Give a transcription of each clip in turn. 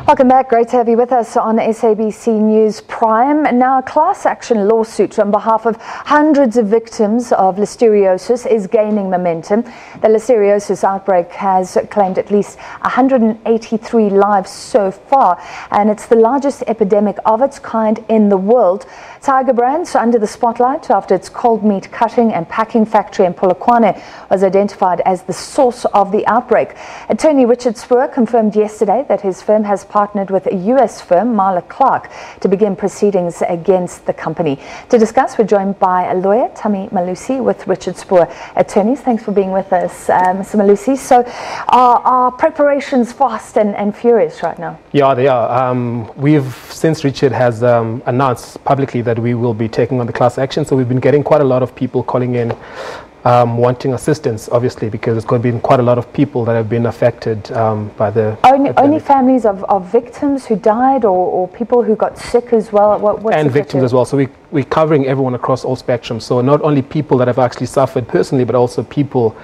Welcome back. Great to have you with us on SABC News Prime. Now, a class action lawsuit on behalf of hundreds of victims of listeriosis is gaining momentum. The listeriosis outbreak has claimed at least 183 lives so far, and it's the largest epidemic of its kind in the world. Tiger Brands under the spotlight after its cold meat cutting and packing factory in Polokwane was identified as the source of the outbreak. Attorney Richard Spoor confirmed yesterday that his firm has partnered with a US firm, Marler Clark, to begin proceedings against the company. To discuss, we're joined by a lawyer, Tammy Malusi, with Richard Spoor. Attorneys, thanks for being with us, Mr. Malusi. So are preparations fast and furious right now? Yeah, they are. Since Richard has announced publicly that we will be taking on the class action, so we've been getting quite a lot of people calling in wanting assistance, obviously, because there's going to be quite a lot of people that have been affected by the only families of victims who died, or people who got sick as well? And victims as well. So we're covering everyone across all spectrums. So not only people that have actually suffered personally, but also people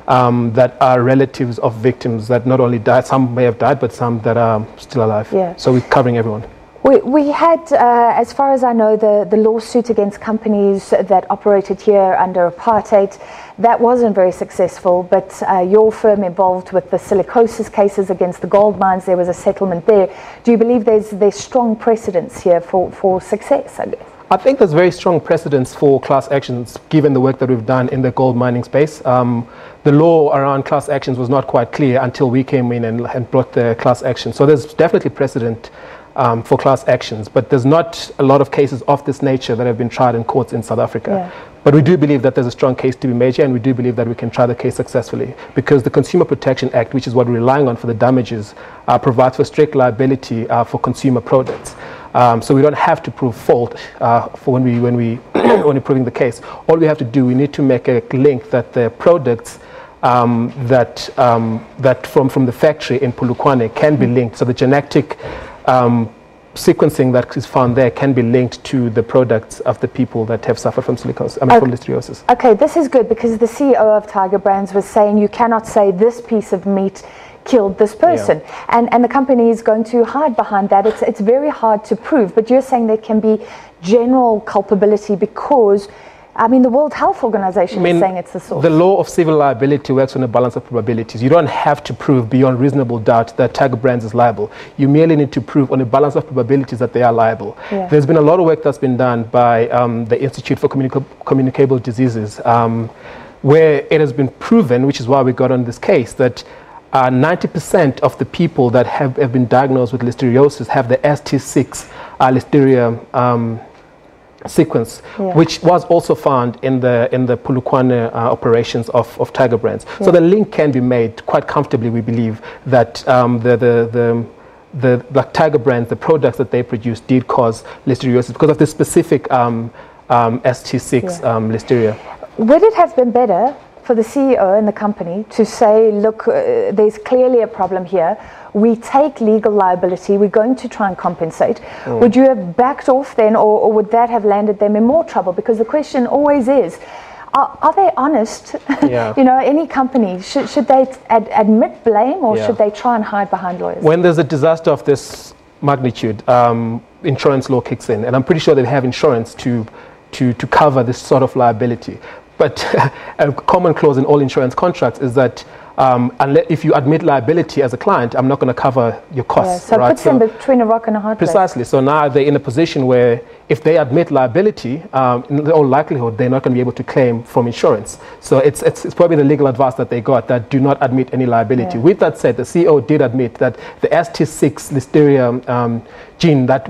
that are relatives of victims that not only died, some may have died, but some that are still alive. Yeah. So we're covering everyone. We had, as far as I know, the lawsuit against companies that operated here under apartheid. That wasn't very successful, but your firm involved with the silicosis cases against the gold mines, there was a settlement there. Do you believe there's strong precedents here for success, I guess? I think there's very strong precedents for class actions, given the work that we've done in the gold mining space. The law around class actions was not quite clear until we came in and brought the class action. So there's definitely precedent for class actions, but there's not a lot of cases of this nature that have been tried in courts in South Africa. Yeah. But we do believe that there's a strong case to be made here, and we do believe that we can try the case successfully, because the Consumer Protection Act, which is what we're relying on for the damages, provides for strict liability for consumer products. So we don't have to prove fault for when we're proving the case. All we have to do, we need to make a link that the products that from the factory in Polokwane can be linked. So the genetic sequencing that is found there can be linked to the products of the people that have suffered from silicosis, from listeriosis. Okay, this is good, because the CEO of Tiger Brands was saying you cannot say this piece of meat killed this person. Yeah. And the company is going to hide behind that. It's very hard to prove, but you're saying there can be general culpability because, I mean, the World Health Organization is saying it's the source. The law of civil liability works on a balance of probabilities. You don't have to prove beyond reasonable doubt that Tiger Brands is liable. You merely need to prove on a balance of probabilities that they are liable. Yeah. There's been a lot of work that's been done by the Institute for Communicable Diseases, where it has been proven, which is why we got on this case, that 90% of the people that have been diagnosed with listeriosis have the ST6 listeria sequence, which was also found in the Polokwane operations of Tiger Brands. Yeah. So the link can be made quite comfortably, we believe, that the Tiger Brands, the products that they produce, did cause listeriosis because of this specific ST6 listeria. Would it have been better for the CEO and the company to say, look, there's clearly a problem here, we take legal liability, we're going to try and compensate? Would you have backed off then, or would that have landed them in more trouble? Because the question always is, are they honest? Yeah. You know, any company, should they admit blame, or should they try and hide behind lawyers? When there's a disaster of this magnitude, insurance law kicks in, and I'm pretty sure they have insurance to cover this sort of liability. But a common clause in all insurance contracts is that unless, if you admit liability as a client, I'm not going to cover your costs. Yeah, so it puts them between a rock and a hard place. Precisely. So now they're in a position where if they admit liability, in all likelihood, they're not going to be able to claim from insurance. So it's probably the legal advice that they got, that do not admit any liability. Yeah. With that said, the CEO did admit that the ST6 listeria gene that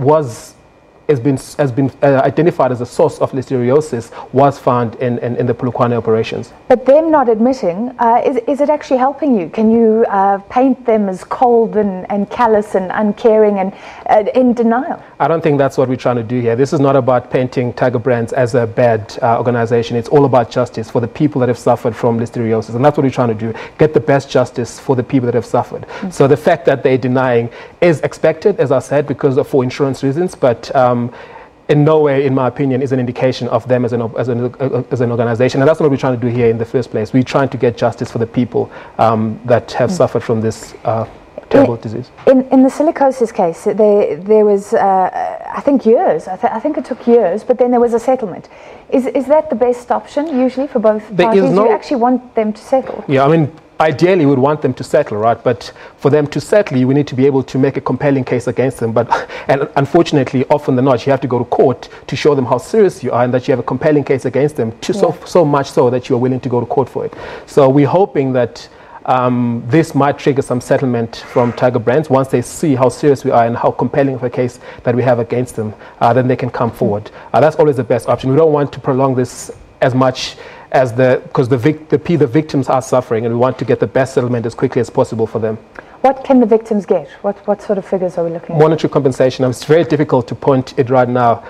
has been identified as a source of listeriosis was found in the Polokwane operations. But them not admitting, is it actually helping you? Can you paint them as cold and callous and uncaring and in denial? I don't think that's what we're trying to do here. This is not about painting Tiger Brands as a bad organization. It's all about justice for the people that have suffered from listeriosis, and that's what we're trying to do, get the best justice for the people that have suffered. Mm-hmm. So the fact that they're denying is expected, as I said, because for insurance reasons, but in no way, in my opinion, is an indication of them as an organization. And that's what we're trying to do here in the first place. We're trying to get justice for the people that have suffered from this terrible disease. In the silicosis case, there was, I think, years. I think it took years, but then there was a settlement. Is that the best option usually for both parties? Do you actually want them to settle? Yeah, I mean, ideally, we would want them to settle, right? But for them to settle, we need to be able to make a compelling case against them. And unfortunately, often than not, you have to go to court to show them how serious you are and that you have a compelling case against them, so much so that you are willing to go to court for it. So we're hoping that this might trigger some settlement from Tiger Brands. Once they see how serious we are and how compelling of a case that we have against them, then they can come forward. That's always the best option. We don't want to prolong this as much as because the victims are suffering, and we want to get the best settlement as quickly as possible for them. What can the victims get? What sort of figures are we looking at? Monetary compensation. It's very difficult to point it right now.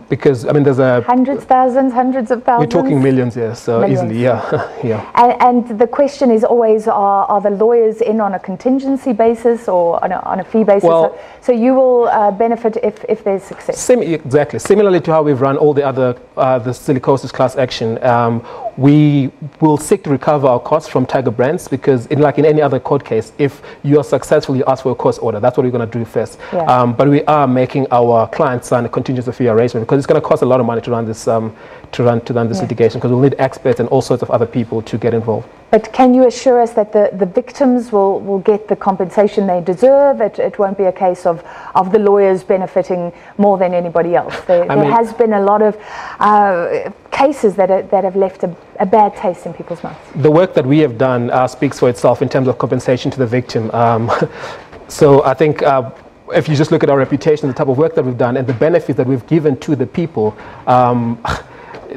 Because I mean, there's hundreds of thousands. We're talking millions, yeah. So millions. Easily, yeah, yeah. And the question is always: are the lawyers in on a contingency basis or on a fee basis? Well, so you will benefit if there's success. Exactly. Similarly to how we've run all the other the silicosis class action, we will seek to recover our costs from Tiger Brands, because like in any other court case, if you are successful, you ask for a court order. That's what we're going to do first. Yeah. But we are making our clients sign a contingency fee arrangement, because it's going to cost a lot of money to run this litigation, because we'll need experts and all sorts of other people to get involved. But can you assure us that the victims will get the compensation they deserve? It won't be a case of the lawyers benefiting more than anybody else. There has been a lot of cases that have left a bad taste in people's mouths. The work that we have done speaks for itself in terms of compensation to the victim. So I think if you just look at our reputation, the type of work that we've done, and the benefits that we've given to the people,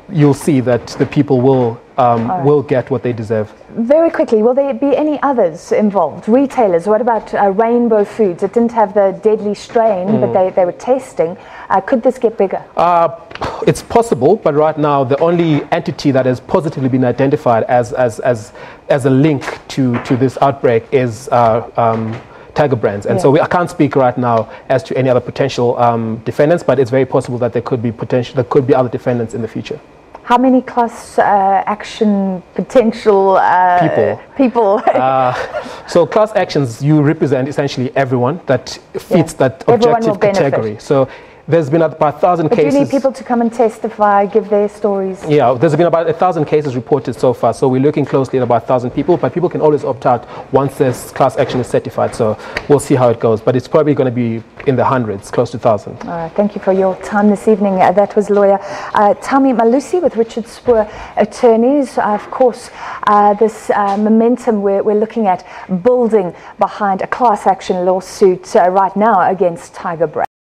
you'll see that the people will get what they deserve. Very quickly, will there be any others involved? Retailers? What about Rainbow Foods? It didn't have the deadly strain, but they were testing. Could this get bigger? It's possible, but right now the only entity that has positively been identified as a link to this outbreak is Tiger Brands, and so I can't speak right now as to any other potential defendants, but it's very possible that there could be other defendants in the future. How many class action potential people? So class actions, you represent essentially everyone that fits that objective category. So there's been about 1,000 cases. Do you need people to come and testify, give their stories? Yeah, there's been about 1,000 cases reported so far. So we're looking closely at about 1,000 people, but people can always opt out once this class action is certified. So we'll see how it goes, but it's probably going to be in the hundreds, close to 1,000. All right, thank you for your time this evening. That was lawyer Tami Malusi with Richard Spoor Attorneys. Of course, this momentum we're looking at building behind a class action lawsuit right now against Tiger Brands.